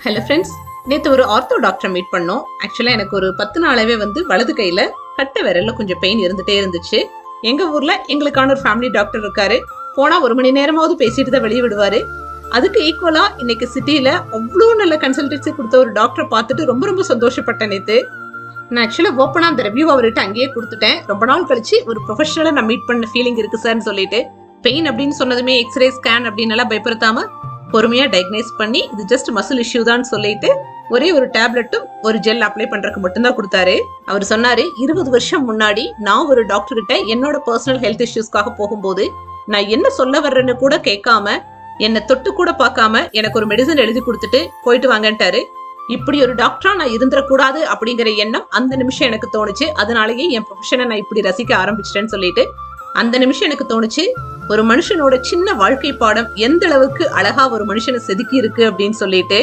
Hello friends, நேற்று ஒரு ortho டாக்டரை மீட் பண்ணோம். ஆக்சுவலாக எனக்கு ஒரு 10 நாளாவே வலது கையில கட்டை விரல்ல கொஞ்சம் பெயின் இருந்துட்டே இருந்துச்சு. எங்க ஊர்ல எங்களுக்கான ஒரு ஃபேமிலி டாக்டர் இருக்காரு. போனா 1 மணி நேரமாவது பேசிட்டு தான் வெளியே விடுவாரு. அதுக்கு ஈக்குவலா இன்னைக்கு சிட்டியில அவ்வளோ நல்ல கன்சல்டன்சி கொடுத்த ஒரு டாக்டரை பார்த்துட்டு ரொம்ப ரொம்ப சந்தோஷப்பட்டேன் நேற்று. நான் ஆக்சுவலா ஓப்பனா அந்த ரிவ்யூ அவர்கிட்ட அங்கேயே கொடுத்துட்டேன். ரொம்ப நாள் கழிச்சு ஒரு ப்ரொஃபஷனலா நான் மீட் பண்ண ஃபீலிங் இருக்கு சார்னு சொல்லிட்டு, பெயின் அப்படின்னு சொன்னதுமே எக்ஸ்ரே ஸ்கேன் அப்படின்னு எல்லாம் பயப்படுத்தாம பொறுமையா டயக்னைஸ் பண்ணி இது ஜஸ்ட் மசில் இஷ்யூ தான் சொல்லிட்டு ஒரே ஒரு டேப்லெட்டும் ஒரு ஜெல் அப்ளை பண்றதுக்கு மட்டும்தான் கொடுத்தாரு. அவர் சொன்னாரு, 20 வருஷம் முன்னாடி நான் ஒரு டாக்டர் கிட்ட என்னோட பர்சனல் ஹெல்த் இஷ்யூஸ்க்காக போகும்போது நான் என்ன சொல்ல வர்றேன்னு கூட கேட்காம, என்னை தொட்டு கூட பார்க்காம எனக்கு ஒரு மெடிசன் எழுதி கொடுத்துட்டு போயிட்டு வாங்கன்ட்டாரு. இப்படி ஒரு டாக்டரா நான் இருந்துடக்கூடாது அப்படிங்கிற எண்ணம் அந்த நிமிஷம் எனக்கு தோணுச்சு. அதனாலேயே என் ப்ரொஃபஷனை நான் இப்படி ரசிக்க ஆரம்பிச்சிட்டேன்னு சொல்லிட்டு அந்த நிமிஷம் எனக்கு தோணுச்சு, ஒரு மனுஷனோட சின்ன வாழ்க்கை பாடம் எந்த அளவுக்கு அழகா ஒரு மனுஷனை செதுக்கி இருக்கு அப்படின்னு சொல்லிட்டு